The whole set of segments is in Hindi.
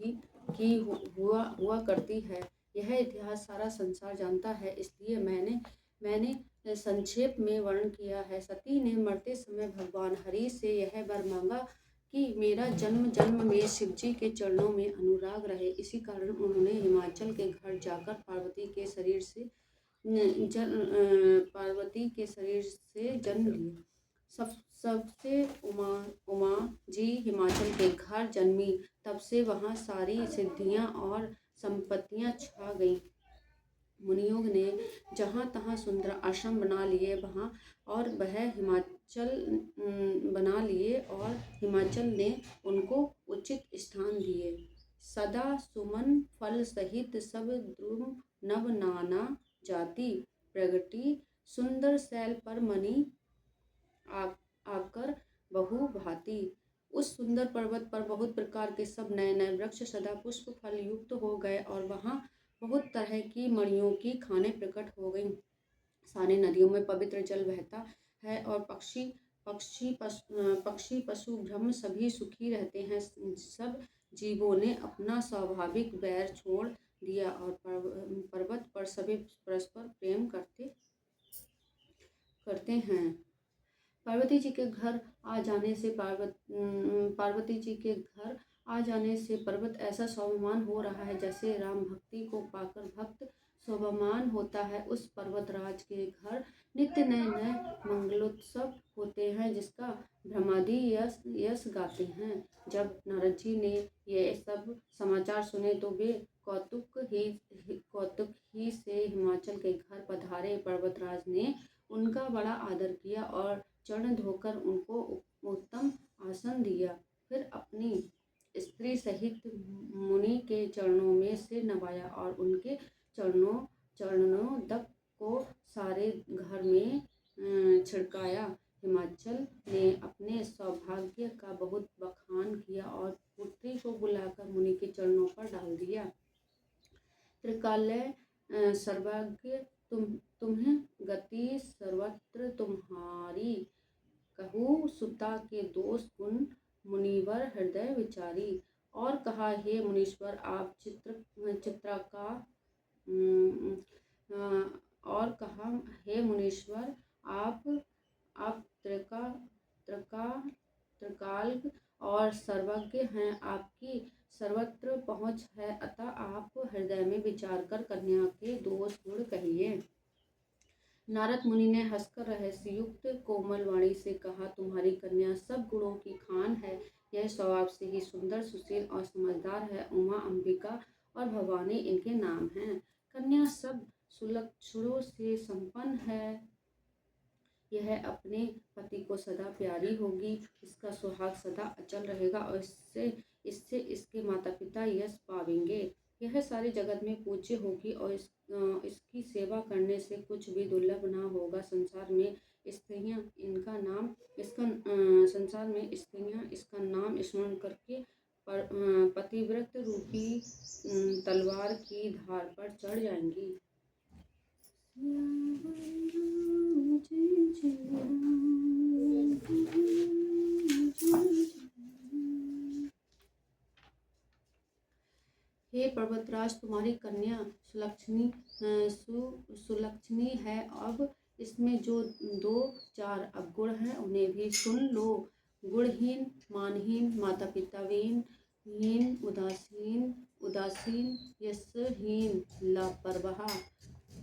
भी की हुआ करती है। यह इतिहास सारा संसार जानता है, इसलिए मैंने संक्षेप में वर्णन किया है। सती ने मरते समय भगवान हरि से यह वर मांगा कि मेरा जन्म जन्म में शिवजी के चरणों में अनुराग रहे। इसी कारण उन्होंने हिमाचल के घर जाकर पार्वती के शरीर से जन्म लिया। सबसे उमा जी हिमाचल के घर जन्मी। तब से वहाँ सारी सिद्धियाँ और संपत्तियाँ छा गईं। मुनियों ने जहाँ तहाँ सुंदर आश्रम बना लिए और हिमाचल ने उनको उचित स्थान दिए। सदा सुमन फल सहित सब द्रुम नव नाना जाति प्रगति सुंदर शैल पर मनी आकर बहु भांति। उस सुंदर पर्वत पर बहुत प्रकार के सब नए नए वृक्ष सदा पुष्प फल युक्त हो गए और वहाँ बहुत तरह की मणियों की खानें प्रकट हो गईं। सारी नदियों में पवित्र जल बहता है और पक्षी पशु ब्रह्म सभी सुखी रहते हैं। सब जीवों ने अपना स्वाभाविक बैर छोड़ दिया और पर्वत पर सभी परस्पर प्रेम करते हैं। पार्वती जी के घर आ जाने से पर्वत ऐसा शोभामान हो रहा है जैसे राम भक्ति को पाकर भक्त शोभामान होता है। उस पर्वतराज के घर नित्य नए नए मंगलोत्सव होते हैं, जिसका ब्रह्मादि यश गाते हैं। जब नारद जी ने ये सब समाचार सुने तो वे कौतुक ही से हिमाचल के घर पधारे। पर्वतराज ने उनका बड़ा आदर किया और चरण धोकर उनको उत्तम आसन दिया। फिर अपनी स्त्री सहित मुनि के चरणों में सिर नवाया और उनके चरणोदक को सारे घर में छिड़काया। हिमाचल ने अपने सौभाग्य का बहुत बखान किया और पुत्री को बुलाकर मुनि के चरणों पर डाल दिया। त्रिकालय सर्वज्ञ तुम्हें गति सर्वत्र तुम्हारी, कहूँ सुता के दोष गुण मुनिवर हृदय विचारी। और कहा हे मुनीश्वर आप त्रिकाल और सर्वज्ञ हैं, आपकी सर्वत्र पहुँच है, अतः आप हृदय में विचार कर कन्या के दोष गुण कहिए। नारद मुनि ने हंसकर रहस्ययुक्त कोमल वाणी से कहा, तुम्हारी कन्या सब गुणों की खान है। यह स्वभाव से ही सुंदर, सुशील और समझदार है। उमा, अंबिका और भवानी इनके नाम हैं। कन्या सब सुलक्षणों से संपन्न है। यह अपने पति को सदा प्यारी होगी, इसका सुहाग सदा अचल रहेगा और इससे इसके माता पिता यश पावेंगे। यह सारे जगत में पूज्य होगी और इसकी सेवा करने से कुछ भी दुर्लभ ना होगा। संसार में स्त्रियां इसका नाम स्मरण करके पतिव्रत रूपी तलवार की धार पर चढ़ जाएंगी। हे पर्वतराज, तुम्हारी कन्या सुलक्षणी है। अब इसमें जो 2-4 अवगुण हैं उन्हें भी सुन लो। गुणहीन, मानहीन, माता पिता हीन, उदासीन, यशहीन, लापरवाह,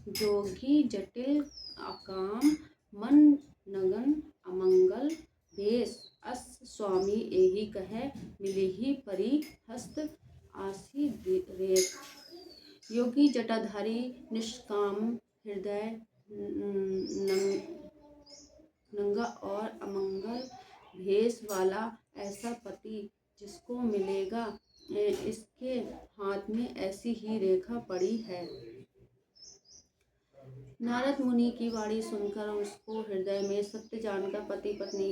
जोगी, जटिल, अकाम, मन नगन, अमंगल, भेष, अस स्वामी एहि कह, मिलिहि परि हस्त आसी रेख। योगी, जटाधारी, निष्काम, हृदय नंगा और अमंगल भेष वाला ऐसा पति जिसको मिलेगा, इसके हाथ में ऐसी ही रेखा पड़ी है। नारद मुनि की वाणी सुनकर उसको हृदय में सत्य जानकर पति पत्नी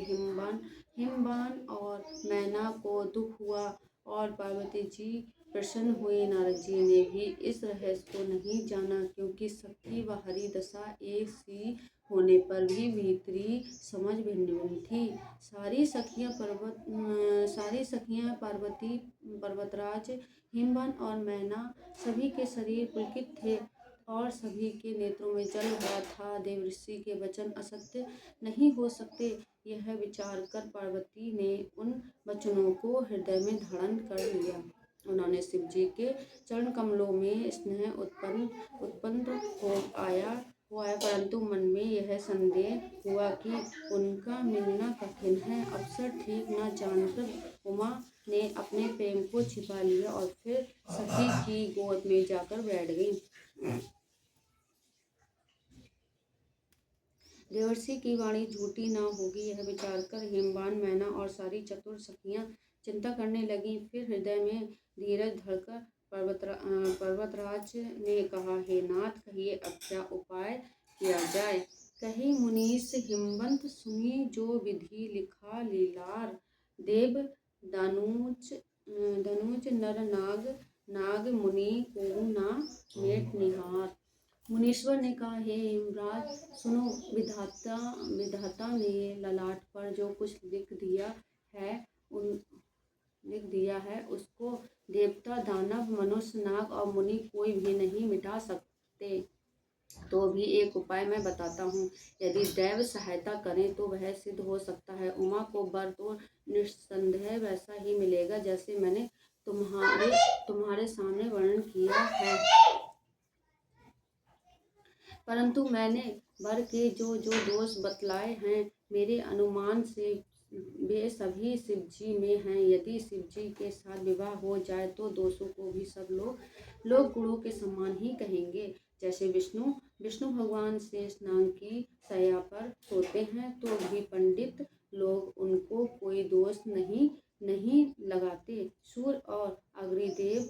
हिमवान और मैना को दुख हुआ और पार्वती जी प्रसन्न हुई। नारद जी ने भी इस रहस्य को नहीं जाना, क्योंकि सखी व हरि दशा एक सी होने पर भी भीतरी समझ भिन्न भिन्न थी। सारी सखियां पर्वतराज हिमवान और मैना सभी के शरीर पुलकित थे और सभी के नेत्रों में जल भरा था। देवऋषि के वचन असत्य नहीं हो सकते, यह विचार कर पार्वती ने उन वचनों को हृदय में धारण कर लिया। उन्होंने शिव जी के चरण कमलों में स्नेह उत्पन्न हो आया, परंतु मन में यह संदेह हुआ कि उनका मिलना कठिन है। अवसर ठीक न जानकर उमा ने अपने प्रेम को छिपा लिया और फिर सखी की गोद में जाकर बैठ गई। देवर्षि की वाणी झूठी न होगी, यह विचार कर हिमवान, मैना और सारी चतुर सखियां चिंता करने लगी। फिर हृदय में धीरज धरकर पर्वतराज ने कहा, हे नाथ, कहिए अब क्या उपाय किया जाए। कही मुनीश हिमवंत, सुनी जो विधि लिखा लीलार। देव दानुज नर नाग मुनि को ना मेट निहार। मुनीश्वर ने कहा, हे हिमराज सुनो, विधाता ने ललाट पर जो कुछ लिख दिया है उसको देवता, दानव, मनुष्य, नाग और मुनि कोई भी नहीं मिटा सकते। तो भी एक उपाय मैं बताता हूँ, यदि दैव सहायता करें तो वह सिद्ध हो सकता है। उमा को वर तो निस्संदेह वैसा ही मिलेगा जैसे मैंने तुम्हारे सामने वर्णन किया है, परंतु मैंने वर के जो जो दोष बतलाए हैं, मेरे अनुमान से वे सभी शिवजी में हैं। यदि शिवजी के साथ विवाह हो जाए तो दोषों को भी सब लोग गुणों के समान ही कहेंगे। जैसे विष्णु भगवान शेष नाग की शैया पर सोते हैं तो भी पंडित लोग उनको कोई दोष नहीं लगाते। सूर्य और अग्निदेव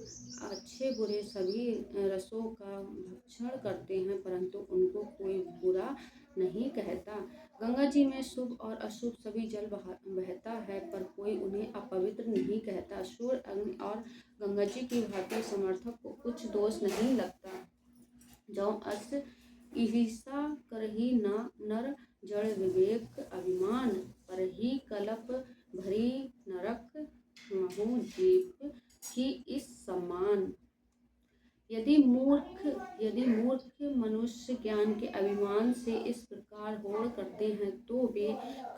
अच्छे बुरे सभी रसों का भक्षण करते हैं, परंतु उनको कोई बुरा नहीं कहता। गंगा जी में शुभ और अशुभ सभी जल बहता है, पर कोई उन्हें अपवित्र नहीं कहता। सूर्य, अग्नि और गंगा जी की भांति समर्थक को कुछ दोष नहीं लगता। जो अस ईर्षा करही नर जड़ विवेक अभिमान, पर ही कलप भरी नरक महु जीव की इस समान। यदि मूर्ख मनुष्य ज्ञान के अभिमान से इस प्रकार होड़ करते हैं तो वे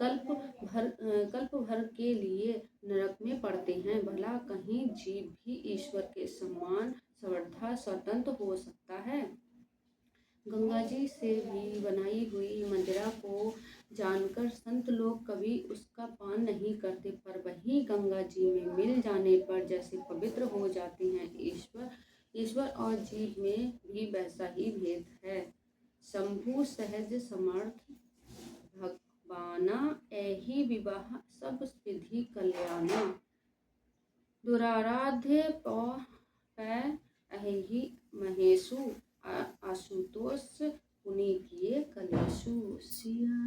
कल्प भर के लिए नरक में पड़ते हैं। भला कहीं जीव भी ईश्वर के समान सर्वथा स्वतंत्र हो सकता है। गंगा जी से भी बनाई हुई मदिरा को जानकर संत लोग कभी उसका पान नहीं करते, पर वही गंगा जी में मिल जाने पर जैसे पवित्र हो जाते हैं। ईश्वर और जीव में भी वैसा ही भेद है। शंभु सहज समर्थ भगवाना, एहि विवाह सब विधि कल्याणा। दुराराध्य पै अहि महेशु, आशुतोष पुनि किए कलेशु। सिया